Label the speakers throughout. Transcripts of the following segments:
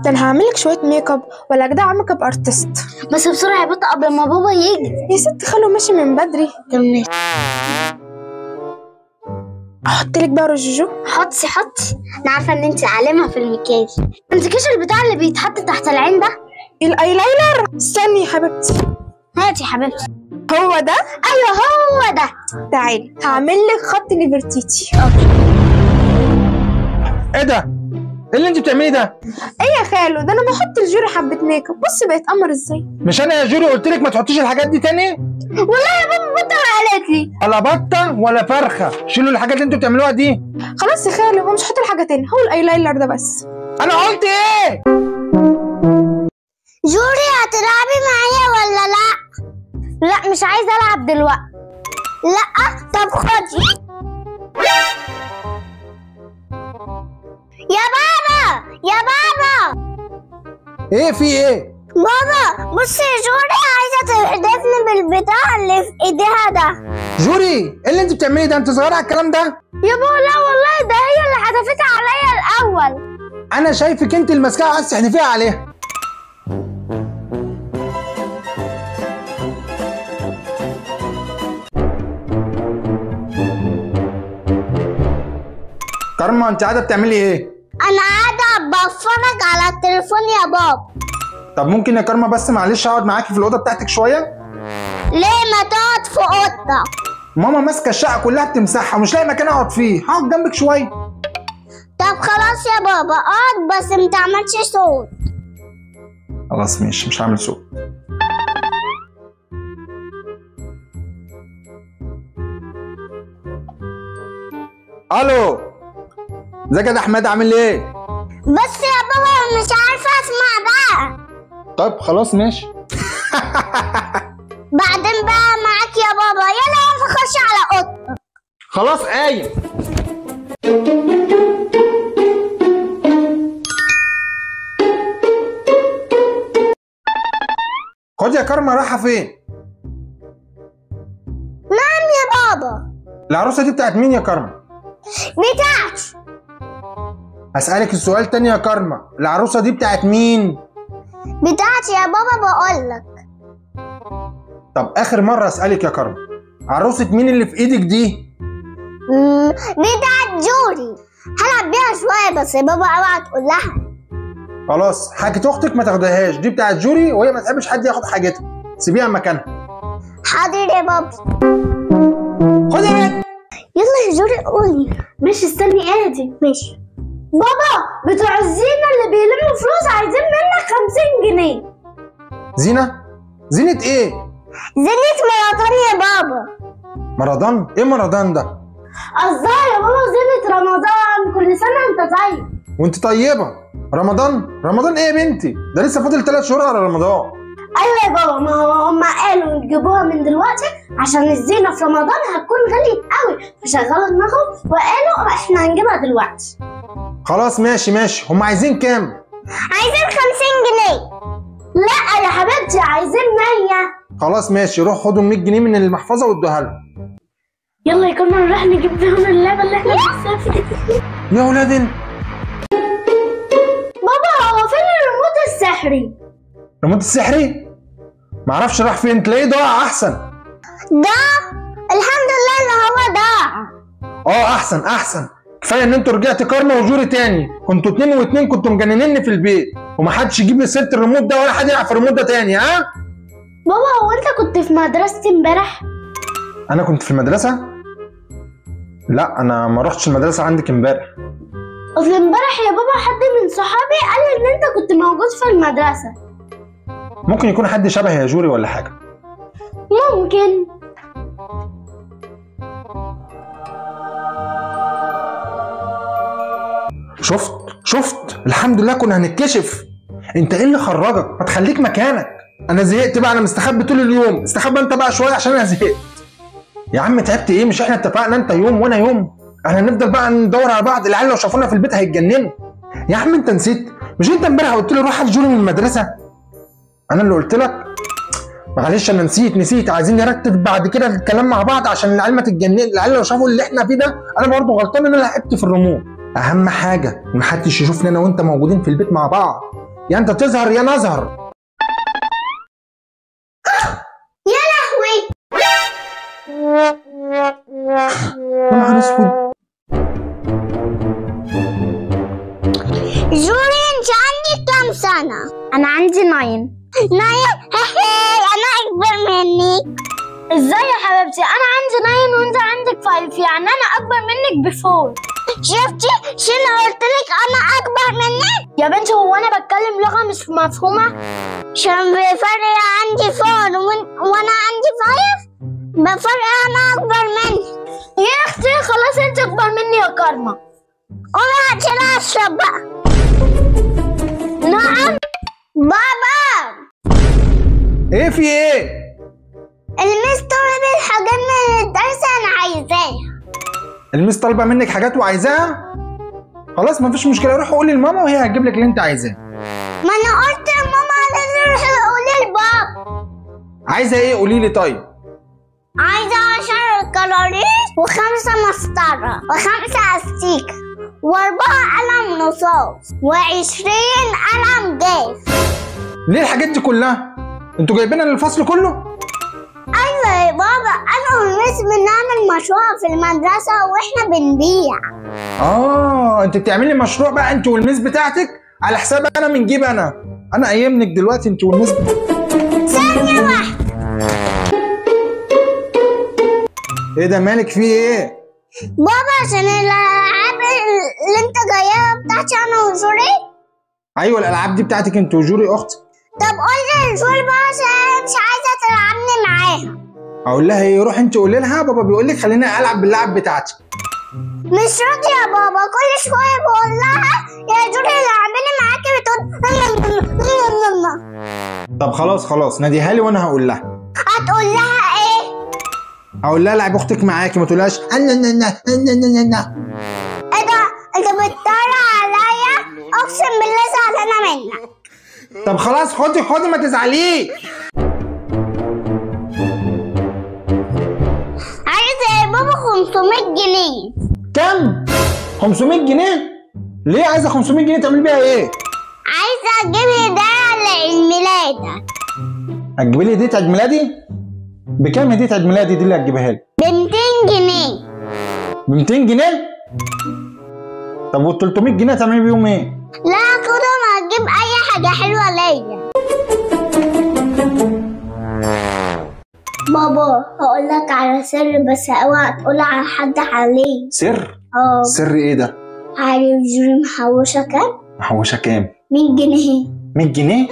Speaker 1: ده انا هعملك شويه ميك اب ولا اجدع ميك اب ارتست.
Speaker 2: بس بسرعه يا بطه قبل ما بابا يجي.
Speaker 1: يا ستي خلو ماشي من بدري.
Speaker 2: كمل.
Speaker 1: احط لك بقى رجوجو.
Speaker 2: حطي انا عارفه ان انت عالمه في المكياج. امسكيش البتاع اللي بيتحط تحت العين ده.
Speaker 1: الايلاينر. استني يا حبيبتي.
Speaker 2: هاتي يا حبيبتي.
Speaker 1: هو ده؟
Speaker 2: ايوه هو ده.
Speaker 1: تعالي هعمل لك خط نيفرتيتي.
Speaker 3: ايه ده؟ ايه اللي انت بتعمليه ده؟
Speaker 1: ايه يا خالو؟ ده انا بحط الجوري حبه ميك اب. بص بقت قمر ازاي.
Speaker 3: مش انا يا جوري قلت لك ما تحطيش الحاجات دي تاني؟
Speaker 2: والله يا بابا بطه قالت لي.
Speaker 3: ولا بطه ولا فرخه، شيلوا الحاجات اللي انتوا بتعملوها دي.
Speaker 1: خلاص يا خالو هو مش هحط الحاجه تاني، هو الايلاينر ده بس.
Speaker 3: انا قلت ايه؟
Speaker 2: جوري هتلعبي معايا ولا لا؟ لا مش عايزه العب دلوقتي. لا طب خدي. يا بابا
Speaker 3: ايه في ايه؟
Speaker 2: بابا بصي جوري عايزه تحدفني بالبتاع اللي في ايديها ده.
Speaker 3: جوري ايه اللي انت بتعمليه ده؟ انت صغيره على الكلام ده؟
Speaker 2: يا بابا لا والله ده هي اللي حدفتها عليا الاول.
Speaker 3: انا شايفك انت اللي ماسكاها وعايز تحدفيها عليها. كارما انت قاعده بتعملي ايه؟
Speaker 2: انا قاعده بتفرج على التليفون يا بابا.
Speaker 3: طب ممكن يا كارما بس معلش اقعد معاكي في الاوضه بتاعتك شويه؟
Speaker 2: ليه ما تقعد في اوضتك؟
Speaker 3: ماما ماسكه الشقه كلها بتمسحها ومش لاقي مكان اقعد فيه، هقعد جنبك شويه.
Speaker 2: طب خلاص يا بابا اقعد بس ما تعملش صوت.
Speaker 3: خلاص ماشي مش هعمل صوت. الو ازيك يا احمد عامل ايه؟
Speaker 2: بس يا بابا مش عارفه اسمع بقى.
Speaker 3: طب خلاص ماشي.
Speaker 2: بعدين بقى معاك يا بابا. يلا يلا خش على اوضتك.
Speaker 3: خلاص قايم. خد يا كارما رايحه فين؟
Speaker 2: نعم يا بابا.
Speaker 3: العروسه دي بتاعت مين يا كارما؟
Speaker 2: بتاعتي.
Speaker 3: هسألك السؤال تاني يا كارما، العروسه دي بتاعت مين؟
Speaker 2: بتاعتي يا بابا بقولك.
Speaker 3: طب اخر مره اسألك يا كارما، عروسه مين اللي في ايدك دي؟
Speaker 2: بتاعت جوري. هلعب بيها شويه بس يا بابا اوعى تقول لها.
Speaker 3: خلاص حاجة اختك ما تاخدهاش، دي بتاعت جوري وهي ما تحبش حد ياخد حاجتها، سيبيها مكانها.
Speaker 2: حاضر يا بابا.
Speaker 3: خد يا بنت.
Speaker 2: يلا يا جوري قولي. ماشي استني اهدي. ماشي. بابا بتوع الزينة اللي بيلموا فلوس عايزين منك 50 جنيه.
Speaker 3: زينة؟ زينة ايه؟
Speaker 2: زينة مرضان يا بابا.
Speaker 3: مرضان؟ ايه مرضان ده؟
Speaker 2: قصدها يا بابا زينة رمضان، كل سنة انت طيب.
Speaker 3: وانت طيبة. رمضان؟ رمضان ايه يا بنتي؟ ده لسه فاضل 3 شهور على رمضان.
Speaker 2: ايوه يا بابا ما هم قالوا يجيبوها من دلوقتي عشان الزينة في رمضان هتكون غالية قوي، فشغلوا دماغهم وقالوا احنا هنجيبها دلوقتي.
Speaker 3: خلاص ماشي، هم عايزين كام؟
Speaker 2: عايزين 50 جنيه. لا يا حبيبتي عايزين 100.
Speaker 3: خلاص ماشي، روح خدوا 100 جنيه من المحفظة وادوها لهم.
Speaker 2: يلا يا كنا نروح نجيب بيهم اللعبة اللي احنا بنسافر.
Speaker 3: يا ولاد
Speaker 2: بابا هو فين الريموت السحري؟
Speaker 3: الريموت السحري؟ معرفش راح فين، تلاقيه ضاع احسن.
Speaker 2: ده الحمد لله ان هو ضاع.
Speaker 3: احسن كفايه ان انتوا رجعتوا كارما وجوري تاني، كنتوا 2 و2 كنتوا مجننيني في البيت، ومحدش يجيب سيره الريموت ده ولا حد يلعب في الريموت ده تاني. ها
Speaker 2: بابا هو انت كنت في مدرستي امبارح؟
Speaker 3: انا كنت في المدرسه؟ لا انا ما رحتش المدرسه عندك امبارح.
Speaker 2: اصل امبارح يا بابا حد من صحابي قال ان انت كنت موجود في المدرسه.
Speaker 3: ممكن يكون حد شبه يا جوري ولا حاجه.
Speaker 2: ممكن.
Speaker 3: شفت الحمد لله كنا هنتكشف. انت ايه اللي خرجك؟ ما تخليك مكانك. انا زهقت بقى، انا مستخبي طول اليوم، استخبى انت بقى شويه عشان انا زهقت. يا عم تعبت ايه؟ مش احنا اتفقنا انت يوم وانا يوم؟ احنا هنفضل بقى ندور على بعض، العيال لو شافونا في البيت هيتجننوا. يا عم انت نسيت؟ مش انت امبارح قلت لي روح هات جوري من المدرسه؟ انا اللي قلت لك؟ معلش انا نسيت. عايزين نرتب بعد كده الكلام مع بعض عشان العيال ما تتجنن، العيال لو شافوا اللي احنا فيه ده. انا برضه غلطان ان انا لعبت في الريموت. اهم حاجه محدش يشوفني انا وانت موجودين في البيت مع بعض، يا انت تظهر يا نظهر.
Speaker 2: يا لهوي.
Speaker 3: يا نهار اسود.
Speaker 2: جوري انت عندك كام سنة؟
Speaker 1: انا عندي 9.
Speaker 2: 9؟ انا اكبر منك.
Speaker 1: ازاي يا حبيبتي؟ انا عندي 9 وانت عندك 5، يعني انا اكبر منك ب4.
Speaker 2: شفتي؟ شنو قلت لك انا اكبر منك؟
Speaker 1: يا بنتي هو انا بتكلم لغه مش مفهومه؟
Speaker 2: عشان بفرق عندي 4 وانا عندي 5 بفرق انا اكبر منك.
Speaker 1: يا اختي خلاص انت اكبر مني يا كارما.
Speaker 2: قومي عشان اشرب بقى.
Speaker 1: نعم
Speaker 2: بابا.
Speaker 3: ايه في ايه؟
Speaker 2: المس طلب الحاجات من الدرس انا عايزاها.
Speaker 3: الميس طالبه منك حاجات وعايزاها؟ خلاص مفيش مشكله، روح قولي لماما وهي هتجيب لك اللي انت عايزاه.
Speaker 2: ما انا قلت لماما لازم اروح اقول لبابا.
Speaker 3: عايزه ايه قولي لي طيب؟
Speaker 2: عايزة 10 كراريس و5 مسطرة و5 استيكة و4 قلم رصاص و20 قلم جاف.
Speaker 3: ليه الحاجات دي كلها؟ انتوا جايبينها للفصل كله؟
Speaker 2: ايوه يا بابا، انا والمس بنعمل مشروع في المدرسة واحنا بنبيع.
Speaker 3: انت بتعملي مشروع بقى انت والميس بتاعتك على حساب انا من جيب انا قايمنك دلوقتي انت والميس
Speaker 2: ثانية واحدة.
Speaker 3: ايه ده مالك في ايه؟
Speaker 2: بابا عشان الالعاب اللي انت جايبها بتاعتي انا وجوري.
Speaker 3: ايوه الالعاب دي بتاعتك انت وجوري اختي.
Speaker 2: طب قولي لجوري بقى عشان مش عايزة تلعبني معاها.
Speaker 3: اقول لها ايه؟ روح انت قولي لها بابا بيقول لك خليني العب باللعب بتاعتي.
Speaker 2: مش راضية يا بابا، كل شوية بقول لها يا جوري لعبني معاكي بتقول
Speaker 3: طب خلاص ناديها لي وانا هقول لها.
Speaker 2: هتقول لها ايه؟
Speaker 3: هقول لها لعب اختك معاكي ما تقولهاش
Speaker 2: ايه ده؟ انت بتطلع عليا؟ اقسم بالله زعلانة منك.
Speaker 3: طب خلاص خدي ما تزعليش.
Speaker 2: عايزة يا بابا 500 جنيه.
Speaker 3: كم؟ 500 جنيه؟ ليه عايزه 500 جنيه تعملي بيها ايه؟
Speaker 2: عايزة اجيب هدية لعيد ميلادك.
Speaker 3: هتجيبي لي هديه عيد ميلادي؟ بكام هديه عيد ميلادي دي اللي هتجيبها لي؟
Speaker 2: ب200 جنيه.
Speaker 3: ب200 جنيه؟ طب وال 300 جنيه هتعملي بيهم ايه؟
Speaker 2: لا خدهم هتجيب اي حاجة حلوة ليا. بابا هقول لك على سر بس اوعى تقول على حد عليه.
Speaker 3: سر؟
Speaker 2: اه.
Speaker 3: سر ايه ده؟
Speaker 2: عارف جوري محوشة كام؟
Speaker 3: محوشه كام؟
Speaker 2: 100 جنيه.
Speaker 3: 100 جنيه؟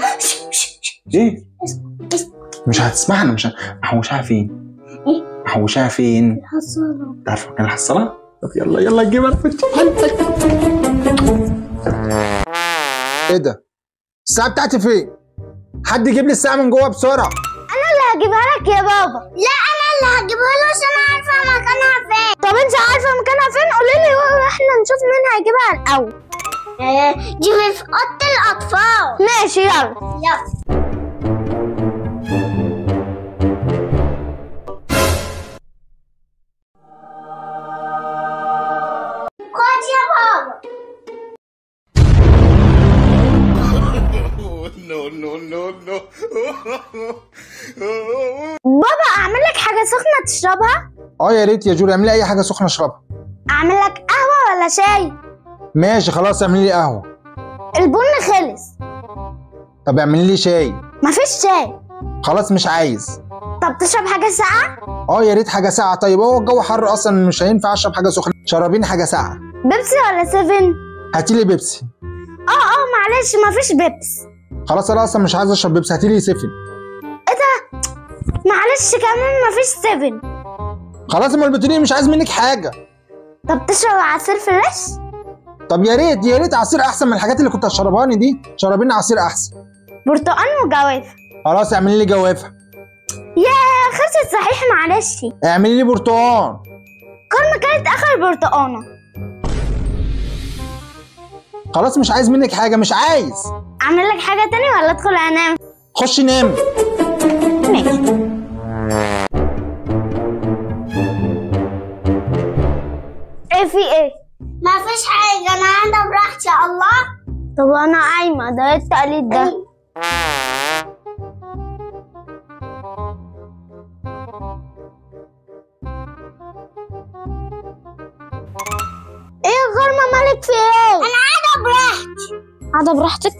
Speaker 3: ايه؟
Speaker 2: اسكت.
Speaker 3: مش هتسمعنا محوشاها فين؟
Speaker 2: ايه؟
Speaker 3: محوشاها فين؟
Speaker 2: الحصالة.
Speaker 3: تعرف مكان الحصاله؟ طب يلا نجيبها ايه ده؟ الساعة بتاعتي فين؟ حد يجيب لي الساعة من جوه بسرعة.
Speaker 1: انا اللي هجيبها لك يا بابا.
Speaker 2: لا انا اللي هجيبها له عشان عارفة مكانها فين.
Speaker 1: طب انت عارفه مكانها فين؟ قولي لي واحنا نشوف مين هيجيبها الاول.
Speaker 2: دي في اوضه الاطفال.
Speaker 1: ماشي يلا.
Speaker 2: خد يا بابا.
Speaker 1: بابا اعمل لك حاجه سخنه تشربها؟
Speaker 3: يا ريت يا جوري اعملي اي حاجة سخنة اشربها.
Speaker 1: اعمل لك قهوه ولا شاي؟
Speaker 3: ماشي خلاص اعملي لي قهوة.
Speaker 1: البن خلص.
Speaker 3: طب اعملي لي شاي.
Speaker 1: مفيش شاي.
Speaker 3: خلاص مش عايز.
Speaker 1: طب تشرب حاجه ساقعه؟
Speaker 3: يا ريت حاجة ساقعة. طيب هو الجو حر اصلا مش هينفع اشرب حاجة سخنة، شربيني حاجة ساقعة.
Speaker 1: بيبسي ولا 7؟
Speaker 3: هاتي لي بيبسي.
Speaker 1: معلش مفيش بيبس.
Speaker 3: خلاص انا اصلا مش عايز اشرب بيبسي، هاتي لي 7.
Speaker 1: ايه ده؟ معلش كمان مفيش 7.
Speaker 3: خلاص ما البتوليه مش عايز منك حاجة.
Speaker 1: طب تشرب عصير فريش؟
Speaker 3: طب يا ريت عصير احسن من الحاجات اللي كنت هتشربهاني دي، شربيني عصير احسن.
Speaker 1: برتقال وجوافه.
Speaker 3: خلاص اعملي لي جوافه.
Speaker 1: يا خلصت صحيح معلش.
Speaker 3: اعملي لي برتقال.
Speaker 1: كارما كانت اخر برتقانه.
Speaker 3: خلاص مش عايز منك حاجه، مش عايز.
Speaker 1: اعمل لك حاجه تاني ولا ادخل انام؟
Speaker 3: خشي نام.
Speaker 1: ماشي. ايه في ايه؟
Speaker 2: مفيش مش حاجة، أنا قاعدة براحتي. الله.
Speaker 1: طب انا قايمة، ده ايه التقليد ده؟ ايه يا غرمة مالك في ايه؟
Speaker 2: أنا قاعدة براحتي.
Speaker 1: قاعدة براحتك؟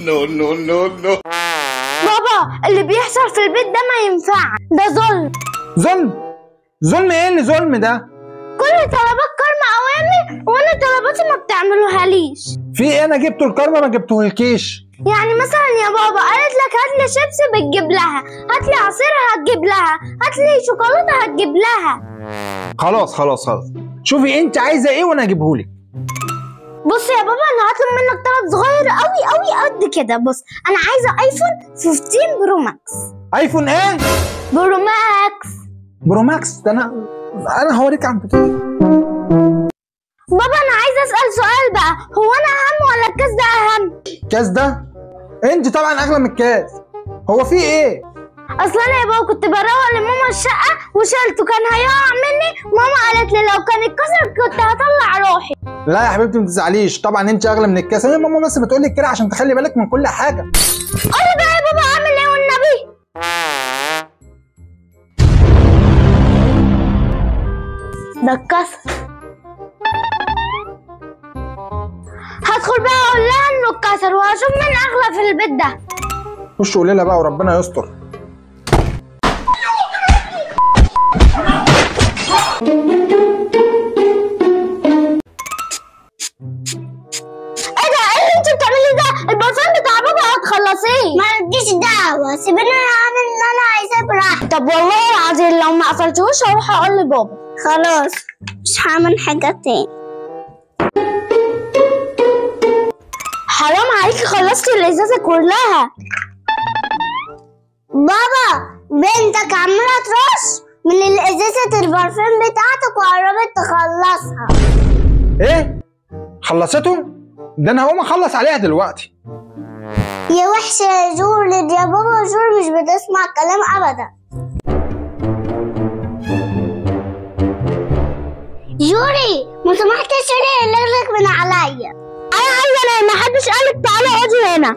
Speaker 4: No.
Speaker 1: بابا اللي بيحصل في البيت ده ما ينفع، ده ظلم.
Speaker 3: ظلم ايه اللي ظلم ده؟
Speaker 1: كل طلبات كارما اوامر وانا طلباتي ما بتعملوهاليش.
Speaker 3: في ايه؟ انا جبته الكارما ما جبتهولكيش.
Speaker 1: يعني مثلا يا بابا قالت لك هات لي شيبسي بتجيب لها، هات لي عصير هتجيب لها، هات لي شوكولاته هتجيب لها.
Speaker 3: خلاص شوفي انت عايزه ايه وانا اجيبهولك.
Speaker 1: بص يا بابا انا هطلب منك طلب صغير قوي قد كده. بص انا عايزه ايفون 15 برو ماكس.
Speaker 3: ايفون ايه؟
Speaker 1: برو ماكس.
Speaker 3: برو ماكس ده انا هوريك عن ايه.
Speaker 1: بابا انا عايزه اسال سؤال بقى، هو انا اهم ولا الكاس ده اهم؟
Speaker 3: الكاس ده؟ انت طبعا اغلى من الكاس. هو في ايه؟
Speaker 1: اصل انا يا بابا كنت بروق لماما الشقه وشلته كان هيقع مني، ماما قالت لي لو كان اتكسر كنت هطلع روحي.
Speaker 3: لا يا حبيبتي ما تزعليش، طبعا انت اغلى من الكاس. هي ماما بس بتقول لك كده عشان تخلي بالك من كل حاجه.
Speaker 1: قولي بقى يا بابا اعمل ايه والنبي؟ ده اتكسر. هدخل بقى اقول لها انه اتكسر وهشوف مين اغلى في البيت ده.
Speaker 3: خش قولي لها بقى وربنا يستر.
Speaker 1: ايه ده؟ ايه اللي انت بتعمليه ده؟ البرفان بتاع بابا هتخلصيه.
Speaker 2: مالكيش دعوة، سيبيني أعمل اللي أنا عايزاه براحتي.
Speaker 1: طب والله العظيم لو ما قفلتوش هروح اقول لبابا.
Speaker 2: خلاص مش هعمل حاجة تاني.
Speaker 1: حرام عليكي خلصتي الازازه كلها.
Speaker 2: بابا بنتك عمالة ترش من الإزازة البرفان بتاعتك وقربت تخلصها.
Speaker 3: ايه؟ خلصته؟ ده انا هقوم اخلص عليها دلوقتي.
Speaker 2: يا وحشة يا جوري، يا بابا جوري مش بتسمع كلام أبدا. جوري ما سمحتش تشيلي رجلك من عليا.
Speaker 1: انا عايزه انام، محدش قالك تعالي اقعدي هنا.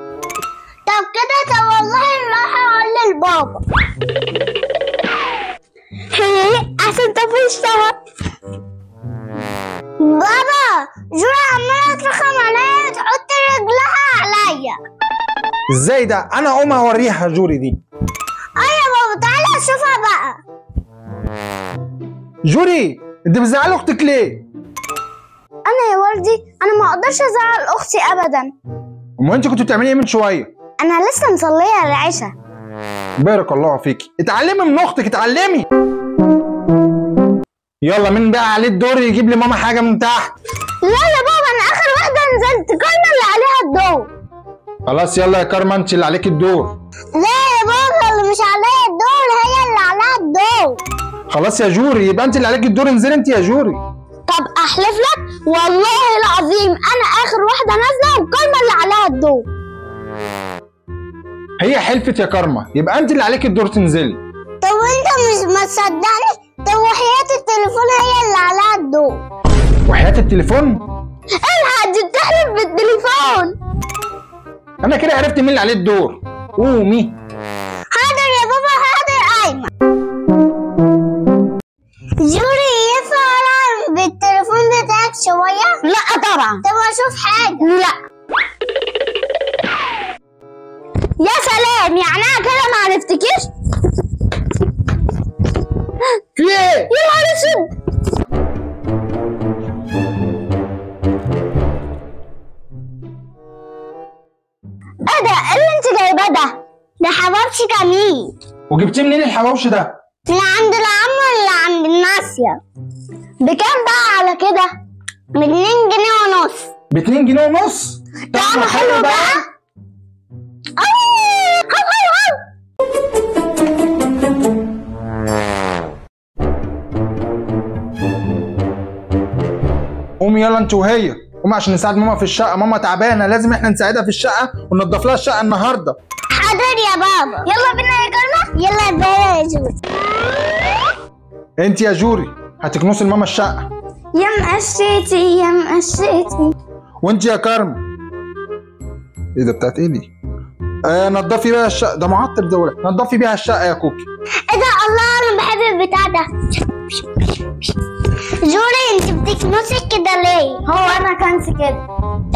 Speaker 2: طب كده طب والله راح اقول لبابا.
Speaker 1: احسن طفشتها.
Speaker 2: بابا جوري عمالة ترخم عليا وتحط رجلها عليا.
Speaker 3: ازاي ده؟ انا هقوم اوريها جوري دي.
Speaker 2: يا بابا تعالى شوفها بقى.
Speaker 3: جوري انت بتزعلي اختك ليه؟
Speaker 1: انا يا وردي انا ما اقدرش ازعل اختي ابدا.
Speaker 3: امال انت كنت بتعملي ايه من شويه؟
Speaker 1: انا لسه مصليه العشاء.
Speaker 3: بارك الله فيكي. اتعلمي من اختك، اتعلمي. يلا مين بقى عليه الدور يجيب لي ماما حاجه من تحت؟
Speaker 1: لا يا بابا انا اخر واحده نزلت، كارما اللي عليها الدور.
Speaker 3: خلاص يلا يا كارما انت اللي عليك الدور.
Speaker 2: لا يا بابا اللي مش عليا الدور هي اللي عليها الدور.
Speaker 3: خلاص يا جوري يبقى انت اللي عليك الدور، انزلي انت يا جوري.
Speaker 1: طب احلف لك والله العظيم انا اخر واحده نازله وكارما اللي عليها الدور.
Speaker 3: هي حلفت يا كارما، يبقى انت اللي عليك الدور تنزلي.
Speaker 2: طب انت مش ما تصدقني؟ طب وحياة التليفون هي اللي عليها الدور.
Speaker 3: وحياة التليفون؟
Speaker 1: الحق دي بتحلف بالتليفون.
Speaker 3: انا كده عرفت مين اللي عليه الدور. قومي.
Speaker 2: حاضر يا بابا حاضر قايمة. جوري ينفع العب بالتليفون بتاعك شوية؟
Speaker 1: لا طبعا.
Speaker 2: طب اشوف حاجة.
Speaker 1: لا. يا سلام، يعني انا كده ما عرفتكيش؟
Speaker 3: في ايه؟
Speaker 1: يا نهار اسود. ايه ده؟ ايه اللي انت جايباه ده؟
Speaker 2: ده حبابشي جميل.
Speaker 3: وجبتيه منين الحواوشي ده؟
Speaker 2: من عند العم ولا عند الناصية؟
Speaker 1: بكام بقى على كده؟
Speaker 2: ب2 جنيه ونص.
Speaker 3: ب2 جنيه ونص.
Speaker 1: طعمه حلو بقى.
Speaker 3: قومي يلا انت وهي، قومي عشان نساعد ماما في الشقه، ماما تعبانه لازم احنا نساعدها في الشقه وننضف لها الشقه النهارده.
Speaker 1: حاضر يا بابا. يلا بينا يا كرمة. يلا بينا يا جوري.
Speaker 3: انت يا جوري هتكنسي لماما الشقه.
Speaker 1: يا مقشيتي يا مقشيتي.
Speaker 3: وانت يا كرم ايه ده بتاعت ايه دي؟ نضفي بيها الشقه، ده معطر دولة، نضفي بيها الشقه يا كوكي.
Speaker 1: ايه ده؟ الله انا بحب البتاع ده. جوري انت بتكنسي كده ليه؟
Speaker 2: هو انا كنت كده.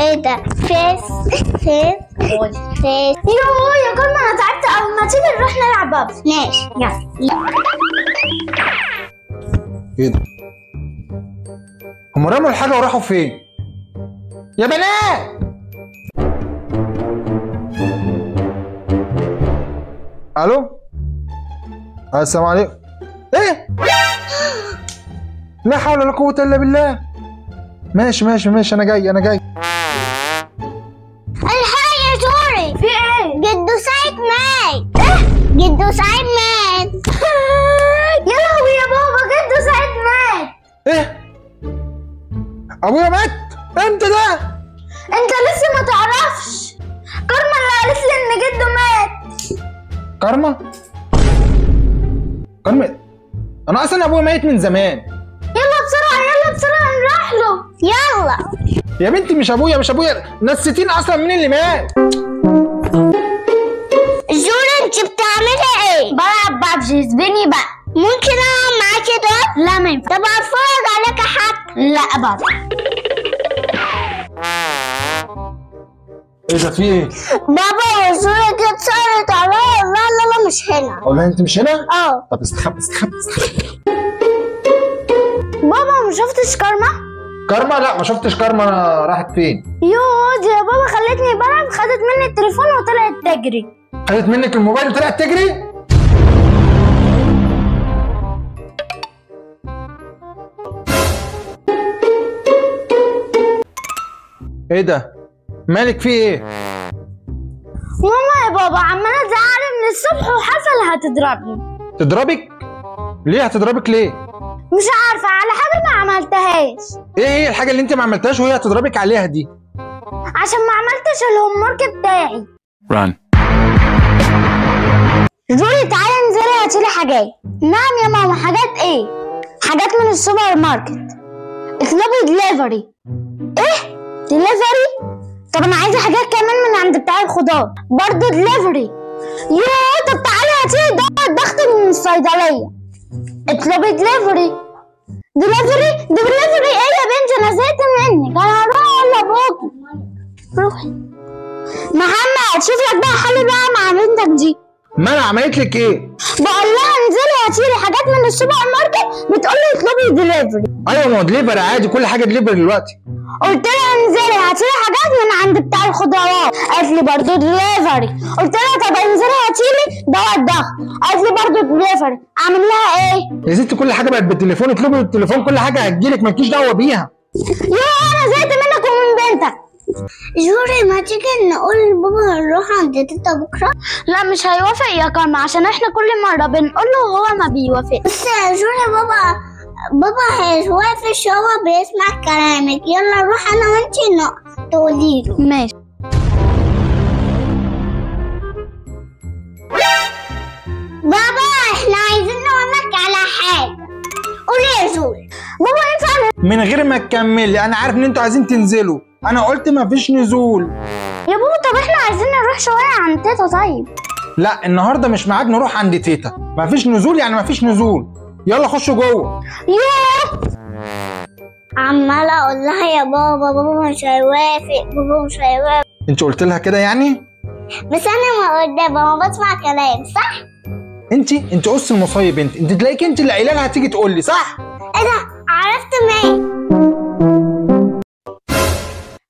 Speaker 1: ايه ده؟ فيس.
Speaker 2: يوه يا كرمة انا تعبت قوي، ما تيجي نروح نلعب بابا.
Speaker 1: ماشي
Speaker 2: يلا.
Speaker 3: ايه ده؟ هم رموا الحاجه وراحوا فين؟ يا بنات! الو؟ السلام عليكم. ايه؟ لا حول ولا قوة الا بالله. ماشي انا جاي.
Speaker 1: الحق يا جوري.
Speaker 2: في ايه؟
Speaker 1: جدو سعيد مات. ايه؟ جدو سعيد مات.
Speaker 2: يا لهوي يا بابا، جدو سعيد مات.
Speaker 3: ايه؟ ابويا مات؟ امتى ده؟
Speaker 2: انت لسه ما تعرفش. كرمة اللي قالت لي ان جدو مات.
Speaker 3: كارما؟ انا اصلا ابويا ميت من زمان.
Speaker 2: يلا بسرعة نروح له.
Speaker 1: يلا
Speaker 3: يا بنتي مش ابويا نسيتين اصلا مين اللي مات.
Speaker 1: جوري انت بتعملي ايه؟
Speaker 2: بلعب بابجي، اسبني بقى.
Speaker 1: ممكن اقعد معاكي ده؟
Speaker 2: لا ما ينفع.
Speaker 1: طب اتفرج عليك حتى.
Speaker 2: لا بابا.
Speaker 3: ايه ده في ايه؟
Speaker 1: بابا جوري دي اتصرت عليا. لا مش هنا.
Speaker 3: والله انت مش هنا؟
Speaker 1: اه.
Speaker 3: طب استخبى.
Speaker 2: بابا ما شفتش كرمة؟
Speaker 3: كارما؟ لا ما شفتش كارما، انا راحت فين؟
Speaker 2: يوه دي يا بابا خلتني بلعب، خدت مني التليفون وطلعت تجري.
Speaker 3: خدت منك الموبايل وطلعت تجري؟ ايه ده؟ مالك في ايه؟
Speaker 2: ماما يا بابا عمالة تزعلي من الصبح وحصل هتضربني.
Speaker 3: تضربك؟ ليه هتضربك ليه؟
Speaker 2: مش عارفة، على حاجة ما عملتهاش.
Speaker 3: ايه هي الحاجة اللي انت ما عملتهاش وهي هتضربك عليها دي؟
Speaker 2: عشان ما عملتش الهوم ورك بتاعي.
Speaker 4: Run.
Speaker 2: جولي تعالي انزلي هاتيلي حاجات. نعم يا ماما. حاجات ايه؟ حاجات من السوبر ماركت. اطلبي دليفري. ايه؟ دليفري؟ طب انا عايزة حاجات كمان من عند بتاع الخضار برضه دليفري. يوه طب تعالي هاتيلي دواء الضغط من الصيدلية. اطلبي دليفري. دليفري ايه يا بنتي؟ انا زهقت منك، انا هروح اقول لابوكي. روحي. محمد شوف لك بقى حل بقى مع بنتك دي.
Speaker 3: ما انا عملت لك ايه؟
Speaker 2: بقول لها انزلي هاتيلي حاجات من السوبر ماركت، بتقول لي اطلبي دليفري.
Speaker 3: ايوه ما هو دليفري عادي، كل حاجه دليفري دلوقتي.
Speaker 2: قلت لها انزلي هاتيلي حاجات من عند بتاع الخضروات، قالت لي برضه دليفري. قلت لها طب انزلي هاتيلي دواء الضغط، قالت لي برضه دليفري. اعمل لها ايه؟
Speaker 3: يا ستي كل حاجه بقت بالتليفون، اطلبي بالتليفون كل حاجه هتجيلك، مالكيش دعوه بيها.
Speaker 2: انا زهقت منك ومن بنتك.
Speaker 1: جوري ما تيجي نقول لبابا هنروح عند تيتا بكره؟
Speaker 2: لا مش هيوافق يا كرمة، عشان احنا كل مرة بنقول له وهو ما بيوافقش.
Speaker 1: بس يا جوري بابا هيوافقش، هو بيسمع كلامك. يلا نروح انا وانتي تقولي له.
Speaker 2: ماشي.
Speaker 1: بابا احنا عايزين نقول لك على حاجه. قولي يا جوري.
Speaker 2: بابا ينفع
Speaker 3: من غير ما تكملي، انا عارف ان انتوا عايزين تنزلوا، انا قلت مفيش نزول.
Speaker 2: يا بابا طب احنا عايزين نروح شوية عند تيتا. طيب
Speaker 3: لا النهارده مش ميعاد نروح عند تيتا، مفيش نزول يعني مفيش نزول. يلا خشوا جوه.
Speaker 2: يوه
Speaker 1: عماله اقول لها يا بابا مش هيوافق، بابا مش هيوافق.
Speaker 3: انت قلت لها كده يعني؟
Speaker 1: بس انا ما قدام ما بسمع كلام صح؟
Speaker 3: انت قص المصايب، انت تلاقيك انت اللي قايله لها هتيجي تقول لي صح؟
Speaker 1: ايه ده؟ عرفت مين؟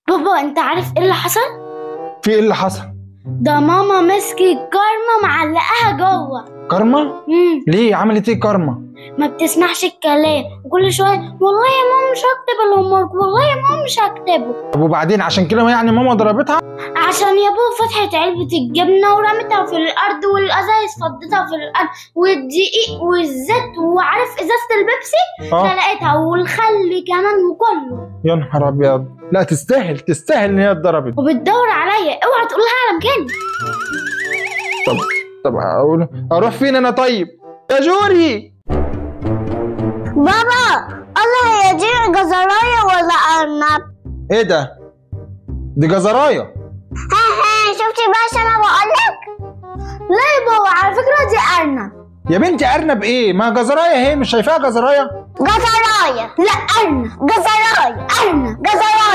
Speaker 2: بابا انت عارف ايه اللي حصل؟
Speaker 3: في ايه اللي حصل؟
Speaker 2: ده ماما مسكت كرمة معلقاها جوه.
Speaker 3: كارما؟ ليه عملت ايه كارما؟
Speaker 1: ما بتسمعش الكلام وكل شويه والله يا ماما مش هكتب الهوم ورك، والله يا ماما مش هكتبه.
Speaker 3: طب وبعدين عشان كده يعني ماما ضربتها؟
Speaker 1: عشان يا بابا فتحت علبة الجبنة ورمتها في الأرض والأزايز فضتها في الأرض والدقيق والزيت وعارف إزازة البيبسي دلقتها والخل كمان وكله.
Speaker 3: يا نهار أبيض، لا تستاهل إن هي اتضربت.
Speaker 1: وبتدور عليا، اوعى تقولها على مكاني.
Speaker 3: طب أروح فين أنا طيب؟ يا جوري
Speaker 2: بابا الله، هي دي جزرايه ولا ارنب؟
Speaker 3: ايه ده؟ دي جزرايه.
Speaker 2: ها شفتي بقى عشان انا بقولك؟
Speaker 1: لا يا بابا على فكرة دي أرنب.
Speaker 3: يا بنتي ارنب ايه؟ ما جزرايه اهي، مش شايفاها جزرايه؟
Speaker 2: جزرايه.
Speaker 1: لا أرنب.
Speaker 2: جزرايه.
Speaker 1: أرنب.
Speaker 2: جزرايه.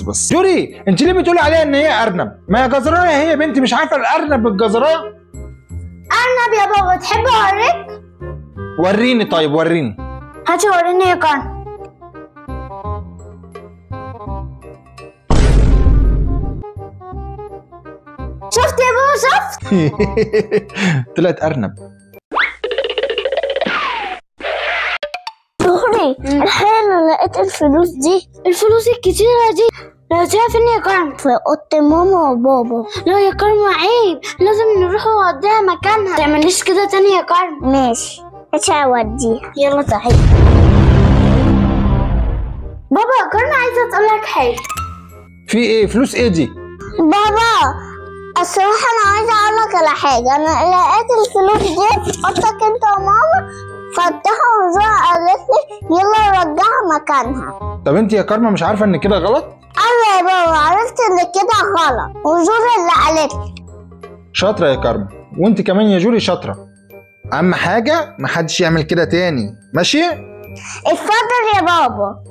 Speaker 3: بس جوري، انت ليه بتقولي عليها ان هي ارنب؟ ما هي جزرايه هي يا بنتي، مش عارفه الارنب بالجزرايه؟
Speaker 1: أرنب يا بابا. تحب أوريك؟
Speaker 3: وريني طيب، وريني.
Speaker 1: هاتي وريني يا كارن. شفت يا بابا؟ شفت؟
Speaker 3: طلعت ارنب.
Speaker 2: شهري الحقيقة انا لقيت الفلوس دي.
Speaker 1: الفلوس الكتيرة دي لقيتها فين يا كارن؟
Speaker 2: في اوضة ماما وبابا.
Speaker 1: لا يا كارن عيب، لازم نروح نوديها مكانها. متعمليش كده تاني يا كارن.
Speaker 2: ماشي مش هوديها.
Speaker 1: يلا تعالي. بابا يا كارن عايزة تقولك حاجة.
Speaker 3: في ايه؟ فلوس ايه دي؟
Speaker 2: بابا الصراحة أنا عايزة أقولك على حاجة. أنا لقيت الفلوس دي في أوضتك أنت وماما، فتحها وزوها قالت لي يلا رجعها مكانها.
Speaker 3: طب انت يا كارما مش عارفة ان كده غلط؟
Speaker 2: أيوة يا بابا عرفت إن كده غلط، وزور اللي قالت لي.
Speaker 3: شاطرة يا كارما، وانت كمان يا جوري شاطرة. أهم حاجة محدش يعمل كده تاني، ماشي؟
Speaker 2: اتفضل يا بابا.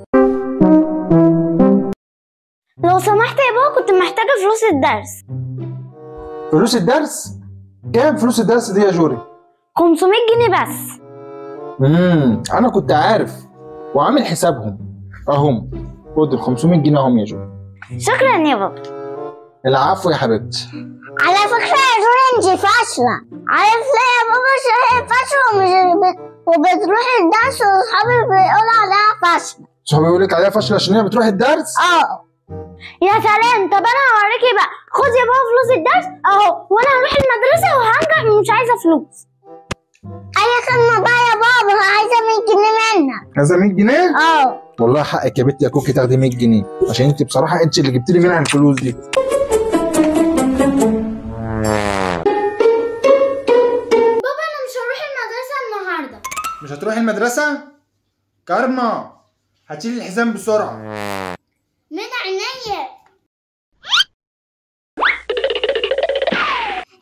Speaker 1: لو سمحت يا بابا كنت محتاجة فلوس الدرس.
Speaker 3: فلوس الدرس؟ كام فلوس الدرس دي يا جوري؟
Speaker 1: 500 جنيه بس.
Speaker 3: أنا كنت عارف وعامل حسابهم أهم. خد ال 500 جنيه أهم يا جوري.
Speaker 1: شكرا يا بابا.
Speaker 3: العفو يا حبيبتي.
Speaker 2: على فكرة يا جوري انتي فاشلة. عارف ليه يا بابا؟ عشان هي فاشلة وبتروح الدرس وصحابي بيقولوا عليها فاشلة.
Speaker 3: صحابي بيقولوا لك عليها فاشلة عشان هي بتروح الدرس؟
Speaker 1: يا سلام. طب انا هوريكي بقى. خد يا بابا فلوس الدرس اهو، وانا هروح المدرسه وهنجح ومش عايزه فلوس.
Speaker 2: اي خدمه بقى يا بابا، عايزه 100 جنيه منك.
Speaker 3: عايزة 100 جنيه؟ والله حقك يا بنتي يا كوكي تاخدي 100 جنيه عشان انت بصراحه انت اللي جبت لي منها الفلوس دي.
Speaker 1: بابا انا مش هروح المدرسه النهارده.
Speaker 3: مش هتروحي المدرسه؟ كارما هاتيلي الحزام بسرعه.
Speaker 1: من عينيا.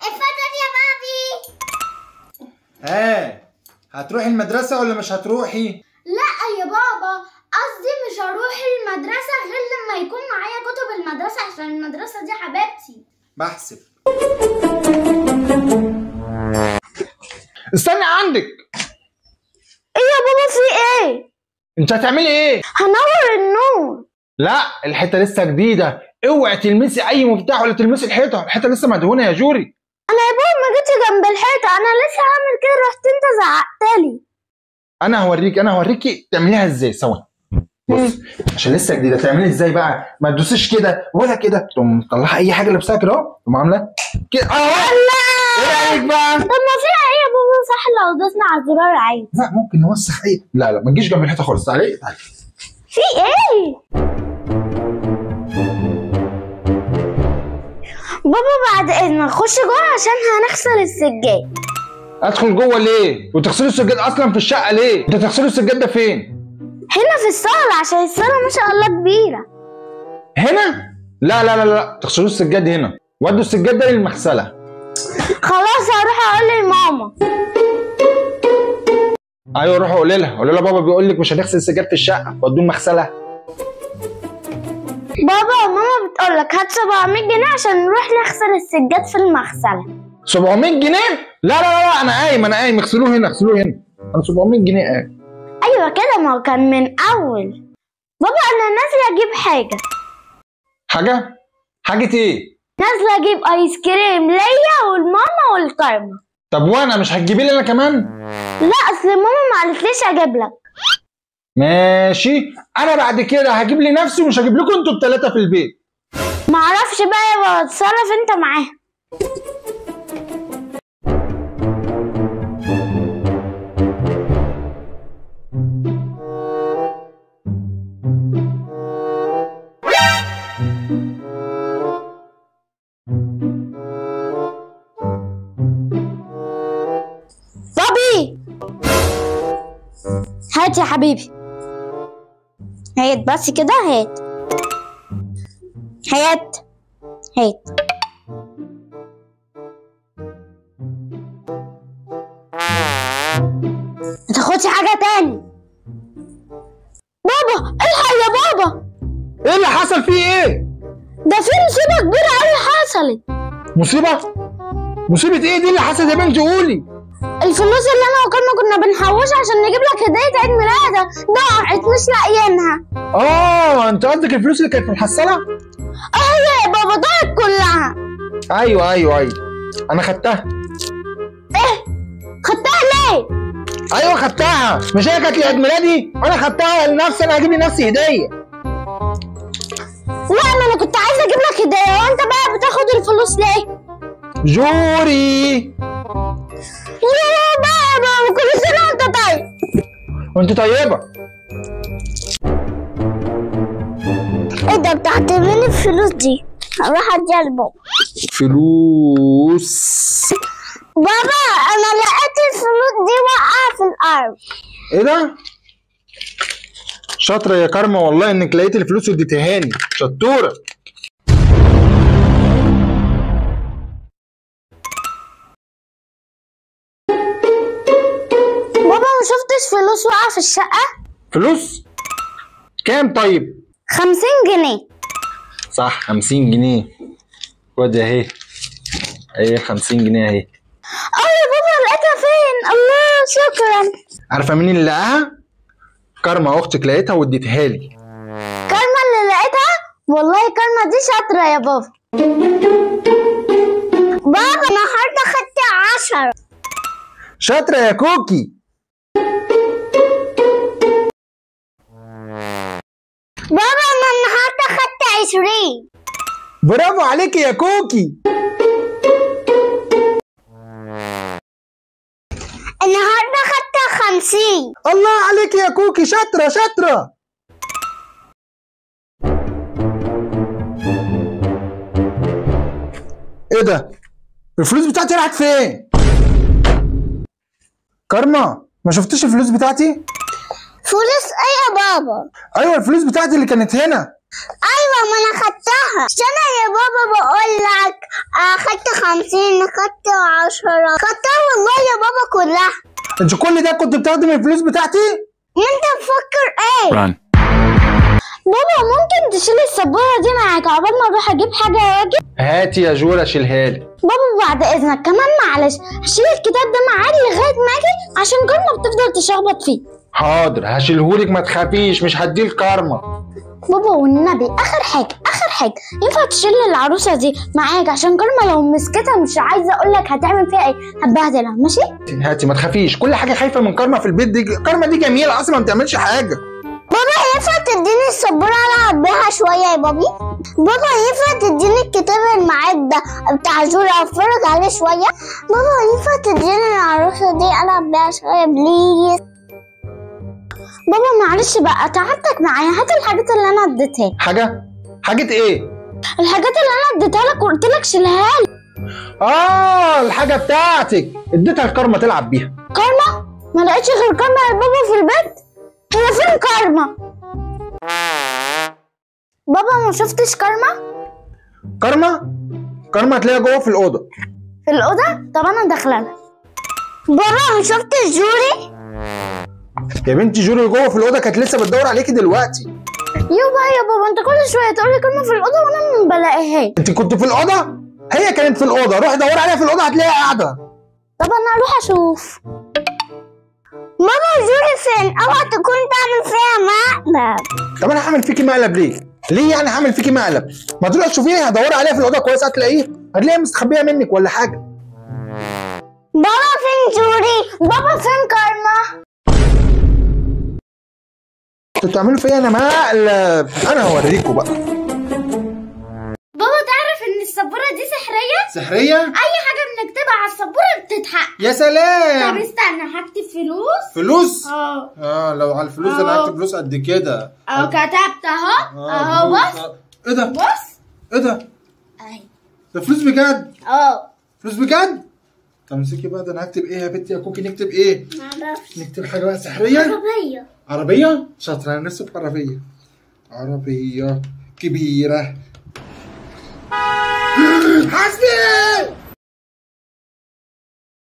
Speaker 1: اتفضل يا بابي.
Speaker 3: هتروحي المدرسه ولا مش هتروحي؟
Speaker 1: لا يا بابا، قصدي مش هروح المدرسه غير لما يكون معايا كتب المدرسه عشان المدرسه دي حبيبتي.
Speaker 3: بحسب. استني عندك.
Speaker 1: ايه يا بابا في ايه؟
Speaker 3: انت هتعملي ايه؟
Speaker 1: هنور النور.
Speaker 3: لا الحته لسه جديده، اوعي تلمسي اي مفتاح ولا تلمسي الحيطه، الحيطه لسه مدهونه يا جوري.
Speaker 1: انا يا بابا ما جيتش جنب الحيطه، انا لسه هعمل كده رحت انت زعقتلي.
Speaker 3: انا هوريكي تعمليها ازاي. ثواني بص، عشان لسه جديده تعملي ازاي بقى. ما تدوسيش كده ولا كده، تقوم مطلعه اي حاجه لابساها كده اهو، تقوم عامله كده اهو. ايه رايك بقى؟
Speaker 1: طب ما فيها ايه يا بابا؟ صح لو دوسنا على الزرار عادي.
Speaker 3: لا ممكن نوسخ ايه. لا ما تجيش جنب الحيطه خالص. تعالي
Speaker 1: في ايه؟ بابا بعد اذنك خش جوه عشان هنغسل السجاد.
Speaker 3: ادخل جوه ليه؟ وتغسلوا السجاد اصلا في الشقه ليه؟ انت تغسلوا السجاد ده فين؟
Speaker 1: هنا في الصاله عشان الصاله ما شاء الله كبيره.
Speaker 3: هنا؟ لا تغسلوا السجاد هنا، ودوا السجاد ده للمغسله.
Speaker 1: خلاص هروح اقول لماما.
Speaker 3: ايوه روحوا قولي لها بابا بيقول لك مش هنغسل السجاد في الشقه، ودوه المغسله.
Speaker 1: بابا ماما بتقول لك هات 700 جنيه عشان نروح نغسل السجاد في المغسله.
Speaker 3: 700 جنيه؟ لا انا قايم اغسلوه هنا انا 700 جنيه قايم.
Speaker 1: ايوه كده، ما هو كان من اول. بابا انا نازله اجيب حاجه.
Speaker 3: حاجه ايه؟
Speaker 2: نازله اجيب ايس كريم ليا والماما والكارما.
Speaker 3: طب وانا مش هتجيبي لي انا كمان؟
Speaker 2: لا اصل ماما ما قالتليش اجيب لك.
Speaker 3: ماشي، انا بعد كده هجيب لي نفسي ومش هجيب لكم انتوا الثلاثه في البيت.
Speaker 2: معرفش بقى يا بابا، اتصرف انت معاها. بابي هات يا حبيبي، هات بس كده، هات هات هات. ما تاخدش حاجة تاني. بابا الحق يا بابا.
Speaker 3: ايه اللي حصل؟ فيه ايه؟
Speaker 2: ده في مصيبة كبيرة أوي حصلت.
Speaker 3: مصيبة؟ مصيبة ايه دي اللي حصلت يا بنتي؟ قولي.
Speaker 2: الفلوس اللي أنا وكارما كنا بنحوشها عشان نجيب لك هدية عيد ميلادك ضاعت، مش لاقيينها.
Speaker 3: انت قصدك الفلوس اللي كانت في الحصالة؟
Speaker 2: هي يا بابا ضاعت كلها.
Speaker 3: ايوه انا خدتها.
Speaker 2: ايه؟ خدتها ليه؟
Speaker 3: ايوه خدتها، مش هي كانت لعيد ميلادي؟ انا خدتها لنفسي، انا هجيب لنفسي هدية.
Speaker 2: لا ما انا كنت عايزة اجيب لك هدية، وانت بقى بتاخد الفلوس ليه؟
Speaker 3: جوري
Speaker 2: يا بابا كل سنة وانت طيب.
Speaker 3: وانت طيبة.
Speaker 2: ايه ده بتاعت مين الفلوس دي؟ هروح اديها لبابا.
Speaker 3: فلوس
Speaker 2: بابا انا لقيت الفلوس دي واقعة في الارض.
Speaker 3: ايه ده؟ شاطرة يا كارما والله انك لقيت الفلوس واديتيها لي، شطورة.
Speaker 2: بابا ما شفتش فلوس واقعة في الشقة؟
Speaker 3: فلوس؟ كام طيب؟
Speaker 2: 50 جنيه.
Speaker 3: صح 50 جنيه. خد اهي. اهي 50 جنيه اهي.
Speaker 2: يا بابا لقيتها فين؟ الله شكرا.
Speaker 3: عارفة مين اللي لقاها؟ كارما اختك لقيتها واديتها لي.
Speaker 2: كارما اللي لقيتها؟ والله كارما دي شاطرة يا بابا. بابا النهارده خدت 10.
Speaker 3: شاطرة يا كوكي.
Speaker 2: بابا انا النهارده خدت 20.
Speaker 3: برافو عليكي يا كوكي.
Speaker 2: النهارده خدت 50.
Speaker 3: الله عليكي يا كوكي، شاطرة. ايه ده؟ الفلوس بتاعتي راحت فين؟ كارما ما شفتيش الفلوس بتاعتي؟
Speaker 2: فلوس ايه يا بابا؟
Speaker 3: ايوه الفلوس بتاعتي اللي كانت هنا.
Speaker 2: ايوه ما انا خدتها. مش انا يا بابا بقول لك خدت 50 خدت 10 خدتها والله يا بابا كلها.
Speaker 3: انت كل ده كنت بتاخدي من الفلوس بتاعتي؟
Speaker 2: انت مفكر ايه؟ بابا ممكن تشيل السبورة دي معاك عقبال ما اروح اجيب حاجة واجي؟
Speaker 3: هاتي يا جورة شيلها لي.
Speaker 2: بابا بعد اذنك كمان معلش، هشيل الكتاب ده معاك لغاية ما اجي عشان كارما بتفضل تشخبط فيه.
Speaker 3: حاضر هشيلهولك ما تخافيش، مش هديه لكارما.
Speaker 2: بابا والنبي اخر حاجة ينفع تشيل العروسة دي معاك عشان كارما لو مسكتها مش عايزة اقولك هتعمل فيها ايه، هتبهدلها ماشي؟
Speaker 3: هاتي ما تخافيش، كل حاجة خايفة من كارما في البيت دي، كارما دي جميلة اصلا ما بتعملش حاجة.
Speaker 2: بابا ينفع تديني السبورة العب بيها شوية يا بابي؟ بابا ينفع تديني الكتاب المعاك ده بتاع جورة اتفرج عليه شوية؟ بابا ينفع تديني العروسة دي العب بيها شوية بليز؟ بابا معلش بقى تعبتك معايا، هات الحاجات اللي انا اديتها لك.
Speaker 3: حاجة ايه؟
Speaker 2: الحاجات اللي انا اديتها لك وقلت لك شيلها لي.
Speaker 3: الحاجة بتاعتك اديتها لكارما تلعب بيها.
Speaker 2: كارما؟ ما لقيتش غير كارما يا بابا في البيت؟ هي فين كارما؟ بابا ما شفتش كارما؟
Speaker 3: كارما هتلاقيها جوه في الأوضة.
Speaker 2: في الأوضة؟ طب أنا داخلة لها. بابا ما شفتش جوري؟
Speaker 3: يا بنتي جوري جوه في الأوضة، كانت لسه بتدور عليكي دلوقتي.
Speaker 2: يا بابا أنت كل شوية تقولي كارما في الأوضة وأنا ما بلاقيهاش.
Speaker 3: أنت كنت في الأوضة؟ هي كانت في الأوضة، روحي دوري عليها في الأوضة هتلاقيها قاعدة.
Speaker 2: طب أنا أروح أشوف. ماما جوري فين؟ اوعى تكون تعمل فيها مقلب.
Speaker 3: طب انا هعمل فيكي مقلب ليه؟ ليه يعني هعمل فيكي مقلب؟ ما تروحي تشوفيها، هدور عليها في الاوضه كويس هتلاقيها مستخبيه منك ولا حاجه.
Speaker 2: بابا فين جوري؟ بابا فين كارما؟
Speaker 3: انتوا بتعملوا فيا انا مقلب، انا هوريكم بقى.
Speaker 1: بابا تعرف ان السبوره دي سحريه؟
Speaker 3: سحريه؟
Speaker 1: اي حاجه بنكتبها على السبوره بتتحقق.
Speaker 3: يا سلام.
Speaker 1: طب استنى هكتب فلوس.
Speaker 3: فلوس؟
Speaker 1: اه
Speaker 3: لو على الفلوس انا هكتب فلوس قد كده.
Speaker 1: كتبت اهو. اهو بص.
Speaker 3: ايه ده؟
Speaker 1: بص.
Speaker 3: ايه ده؟
Speaker 1: اهي.
Speaker 3: ده فلوس بجد؟
Speaker 1: فلوس
Speaker 3: بجد؟ طب امسكي بقى، ده انا هكتب ايه يا بنتي يا كوكي؟ نكتب ايه؟
Speaker 1: معرفش.
Speaker 3: نكتب حاجه بقى سحريه؟ عربيه؟ شاطره، انا نفسي في عربيه كبيره. حسبي.